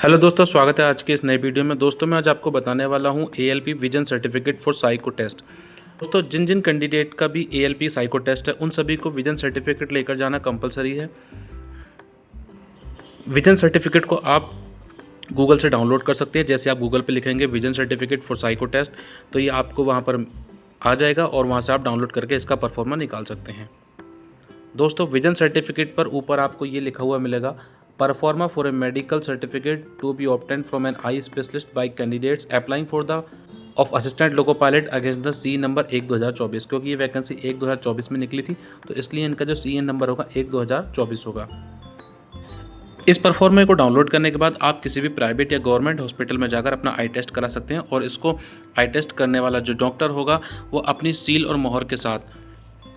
Hello दोस्तों, स्वागत है आज के इस नए वीडियो में। दोस्तों मैं आज आपको बताने वाला हूं ALP vision certificate for psycho test. दोस्तों जिन जिन कैंडिडेट का भी ALP साइको टेस्ट है उन सभी को विजन सर्टिफिकेट लेकर जाना कंपलसरी है। विजन सर्टिफिकेट को आप गूगल से डाउनलोड कर सकते हैं। जैसे आप गूगल पे लिखेंगे vision certificate for psycho test तो ये आपको वहाँ पर आ जाएगा और वहाँ से आप डाउनलोड करके इसका परफॉर्मा निकाल सकते हैं। दोस्तों विजन सर्टिफिकेट पर ऊपर आपको ये लिखा हुआ मिलेगा, proforma for a medical certificate to be obtained from an eye specialist by candidates applying for the of assistant loco pilot against the CN number 1/2024। क्योंकि ये वैकेंसी 1/2024 में निकली थी तो इसलिए इनका जो CN नंबर होगा 1/2024 होगा। इस परफॉर्मा को डाउनलोड करने के बाद आप किसी भी प्राइवेट या गवर्नमेंट हॉस्पिटल में जाकर अपना आई टेस्ट करा सकते हैं और इसको आई टेस्ट करने वाला जो डॉक्टर होगा वो अपनी सील और मोहर के साथ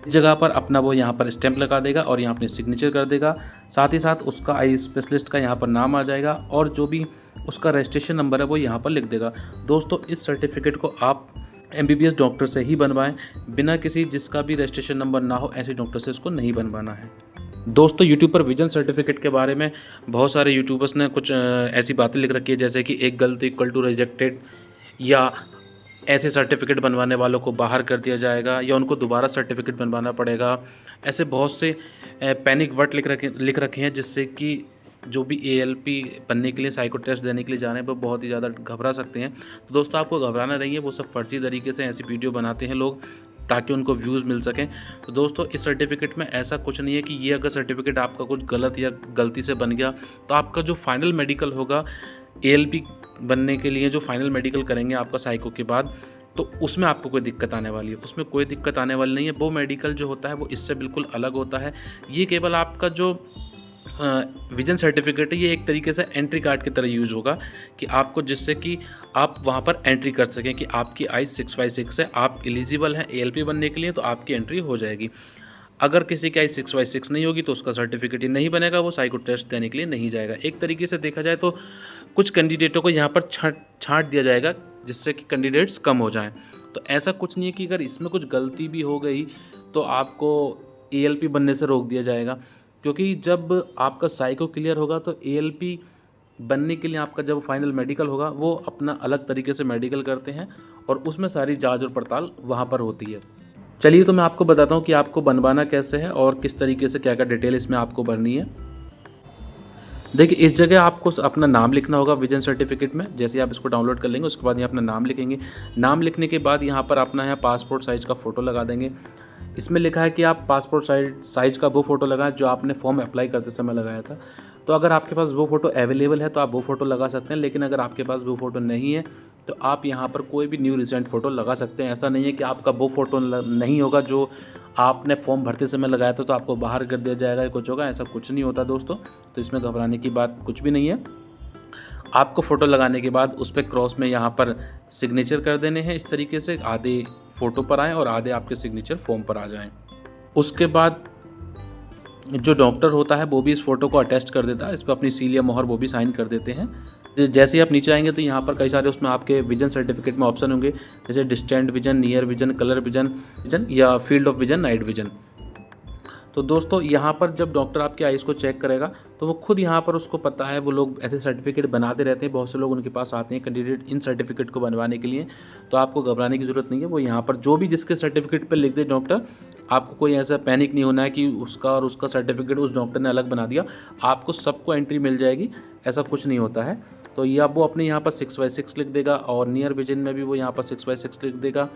इस जगह पर अपना वो यहाँ पर स्टैंप लगा देगा और यहाँ अपनी सिग्नेचर कर देगा। साथ ही साथ उसका आई स्पेशलिस्ट का यहाँ पर नाम आ जाएगा और जो भी उसका रजिस्ट्रेशन नंबर है वो यहाँ पर लिख देगा। दोस्तों इस सर्टिफिकेट को आप MBBS डॉक्टर से ही बनवाएं, बिना किसी जिसका भी रजिस्ट्रेशन नंबर ना हो ऐसे डॉक्टर से इसको नहीं बनवाना है। दोस्तों यूट्यूब पर विजन सर्टिफिकेट के बारे में बहुत सारे यूट्यूबर्स ने कुछ ऐसी बातें लिख रखी है जैसे कि एक गलती इक्वल टू रिजेक्टेड, या ऐसे सर्टिफिकेट बनवाने वालों को बाहर कर दिया जाएगा, या उनको दोबारा सर्टिफिकेट बनवाना पड़ेगा। ऐसे बहुत से पैनिक वर्ड लिख रखे हैं जिससे कि जो भी ALP बनने के लिए साइको टेस्ट देने के लिए जाने पर बहुत ही ज़्यादा घबरा सकते हैं। तो दोस्तों आपको घबराना नहीं है, वो सब फर्जी तरीके से ऐसी वीडियो बनाते हैं लोग ताकि उनको व्यूज़ मिल सकें। तो दोस्तों इस सर्टिफिकेट में ऐसा कुछ नहीं है कि ये अगर सर्टिफिकेट आपका कुछ गलत या गलती से बन गया तो आपका जो फाइनल मेडिकल होगा ALP बनने के लिए, जो फाइनल मेडिकल करेंगे आपका साइको के बाद, तो उसमें आपको कोई दिक्कत आने वाली है। उसमें कोई दिक्कत आने वाली नहीं है। वो मेडिकल जो होता है वो इससे बिल्कुल अलग होता है। ये केवल आपका जो विजन सर्टिफिकेट है ये एक तरीके से एंट्री कार्ड की तरह यूज़ होगा कि आपको, जिससे कि आप वहाँ पर एंट्री कर सकें कि आपकी आई 6/6 है, आप एलिजिबल हैं ALP बनने के लिए, तो आपकी एंट्री हो जाएगी। अगर किसी की आई 6/6 नहीं होगी तो उसका सर्टिफिकेट ही नहीं बनेगा, वो साइको टेस्ट देने के लिए नहीं जाएगा। एक तरीके से देखा जाए तो कुछ कैंडिडेटों को यहाँ पर छांट दिया जाएगा जिससे कि कैंडिडेट्स कम हो जाएं। तो ऐसा कुछ नहीं है कि अगर इसमें कुछ गलती भी हो गई तो आपको ALP बनने से रोक दिया जाएगा, क्योंकि जब आपका साइको क्लियर होगा तो ALP बनने के लिए आपका जब फाइनल मेडिकल होगा वो अपना अलग तरीके से मेडिकल करते हैं और उसमें सारी जांच और पड़ताल वहाँ पर होती है। चलिए तो मैं आपको बताता हूँ कि आपको बनवाना कैसे है और किस तरीके से क्या क्या डिटेल इसमें आपको भरनी है। देखिए इस जगह आपको अपना नाम लिखना होगा विजन सर्टिफिकेट में। जैसे आप इसको डाउनलोड कर लेंगे उसके बाद यहाँ अपना नाम लिखेंगे। नाम लिखने के बाद यहाँ पर अपना यहाँ पासपोर्ट साइज़ का फ़ोटो लगा देंगे। इसमें लिखा है कि आप पासपोर्ट साइज़ का वो फ़ोटो लगाएं जो आपने फॉर्म अप्लाई करते समय लगाया था। तो अगर आपके पास वो फ़ोटो अवेलेबल है तो आप वो फ़ोटो लगा सकते हैं, लेकिन अगर आपके पास वो फ़ोटो नहीं है तो आप यहाँ पर कोई भी न्यू रिसेंट फ़ोटो लगा सकते हैं। ऐसा नहीं है कि आपका वो फ़ोटो नहीं होगा जो आपने फॉर्म भरते समय लगाया था तो आपको बाहर कर दिया जाएगा या कुछ होगा, ऐसा कुछ नहीं होता दोस्तों। तो इसमें घबराने की बात कुछ भी नहीं है। आपको फ़ोटो लगाने के बाद उस पर क्रॉस में यहाँ पर सिग्नेचर कर देने हैं। इस तरीके से आधे फ़ोटो पर आएँ और आधे आपके सिग्नेचर फॉर्म पर आ जाएँ। उसके बाद जो डॉक्टर होता है वो भी इस फ़ोटो को अटेस्ट कर देता है, इस पर अपनी सील या मोहर वो भी साइन कर देते हैं। जैसे ही आप नीचे आएंगे तो यहाँ पर कई सारे उसमें आपके विजन सर्टिफिकेट में ऑप्शन होंगे, जैसे distant vision, near vision, colour vision या field of vision, night vision. तो दोस्तों यहाँ पर जब डॉक्टर आपके आइज़ को चेक करेगा तो वो खुद यहाँ पर उसको पता है, वो लोग ऐसे सर्टिफिकेट बनाते रहते हैं, बहुत से लोग उनके पास आते हैं कैंडिडेट इन सर्टिफिकेट को बनवाने के लिए। तो आपको घबराने की ज़रूरत नहीं है। वो यहाँ पर जो भी जिसके सर्टिफिकेट पर लिख दे डॉक्टर, आपको कोई ऐसा पैनिक नहीं होना है कि उसका और उसका सर्टिफिकेट उस डॉक्टर ने अलग बना दिया। आपको सबको एंट्री मिल जाएगी, ऐसा कुछ नहीं होता है। तो ये अब वो अपने यहाँ पर 6/6 लिख देगा और नियर विजन में भी वो यहाँ पर 6/6 लिख देगा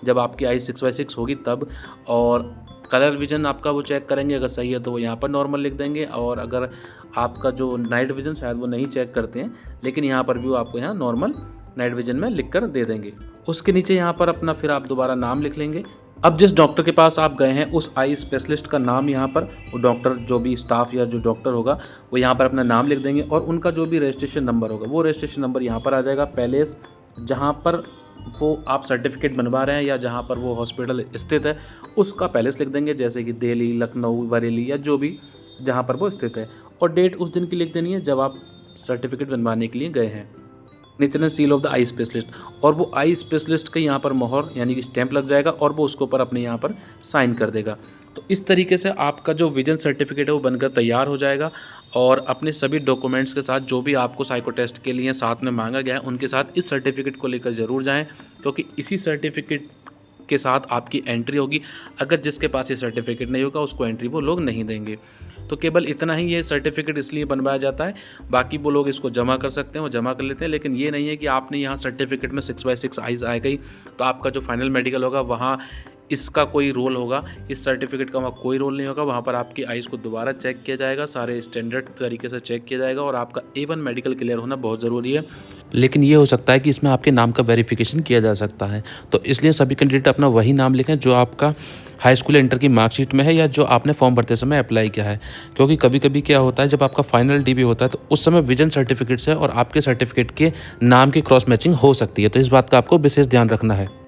जब आपकी आई 6/6 होगी तब। और कलर विजन आपका वो चेक करेंगे, अगर सही है तो वो यहाँ पर नॉर्मल लिख देंगे, और अगर आपका जो नाइट विजन शायद वो नहीं चेक करते हैं, लेकिन यहाँ पर भी वो आपको यहाँ नॉर्मल नाइट विजन में लिख कर दे देंगे। उसके नीचे यहाँ पर अपना फिर आप दोबारा नाम लिख लेंगे। अब जिस डॉक्टर के पास आप गए हैं उस आई स्पेशलिस्ट का नाम यहाँ पर, वो डॉक्टर जो भी स्टाफ या जो डॉक्टर होगा वो यहाँ पर अपना नाम लिख देंगे और उनका जो भी रजिस्ट्रेशन नंबर होगा वो रजिस्ट्रेशन नंबर यहाँ पर आ जाएगा। पैलेस जहाँ पर वो आप सर्टिफिकेट बनवा रहे हैं या जहाँ पर वो हॉस्पिटल स्थित है उसका पैलेस लिख देंगे, जैसे कि दिल्ली, लखनऊ, बरेली या जो भी जहाँ पर वो स्थित है। और डेट उस दिन की लिख देनी है जब आप सर्टिफिकेट बनवाने के लिए गए हैं। नीचे seal of the eye specialist, और वो आई स्पेशलिस्ट के यहाँ पर मोहर यानी कि स्टैंप लग जाएगा और वो उसके ऊपर अपने यहाँ पर साइन कर देगा। तो इस तरीके से आपका जो विजन सर्टिफिकेट है वो बनकर तैयार हो जाएगा और अपने सभी डॉक्यूमेंट्स के साथ जो भी आपको साइको टेस्ट के लिए साथ में मांगा गया है उनके साथ इस सर्टिफिकेट को लेकर ज़रूर जाएं, क्योंकि इसी सर्टिफिकेट के साथ आपकी एंट्री होगी। अगर जिसके पास ये सर्टिफिकेट नहीं होगा उसको एंट्री वो लोग नहीं देंगे। तो केवल इतना ही ये सर्टिफिकेट इसलिए बनवाया जाता है, बाकी वो लोग इसको जमा कर सकते हैं, वो जमा कर लेते हैं, लेकिन ये नहीं है कि आपने यहाँ सर्टिफिकेट में 6/6 आइज़ आ गई तो आपका जो फाइनल मेडिकल होगा वहाँ इसका कोई रोल होगा। इस सर्टिफिकेट का वहाँ कोई रोल नहीं होगा। वहाँ पर आपकी आइज़ को दोबारा चेक किया जाएगा, सारे स्टैंडर्ड तरीके से चेक किया जाएगा और आपका A1 मेडिकल क्लियर होना बहुत ज़रूरी है। लेकिन ये हो सकता है कि इसमें आपके नाम का वेरिफिकेशन किया जा सकता है, तो इसलिए सभी कैंडिडेट अपना वही नाम लिखें जो आपका हाई स्कूल इंटर की मार्कशीट में है या जो आपने फॉर्म भरते समय अप्लाई किया है। क्योंकि कभी कभी क्या होता है, जब आपका फाइनल DB होता है तो उस समय विजन सर्टिफिकेट से और आपके सर्टिफिकेट के नाम की क्रॉस मैचिंग हो सकती है, तो इस बात का आपको विशेष ध्यान रखना है।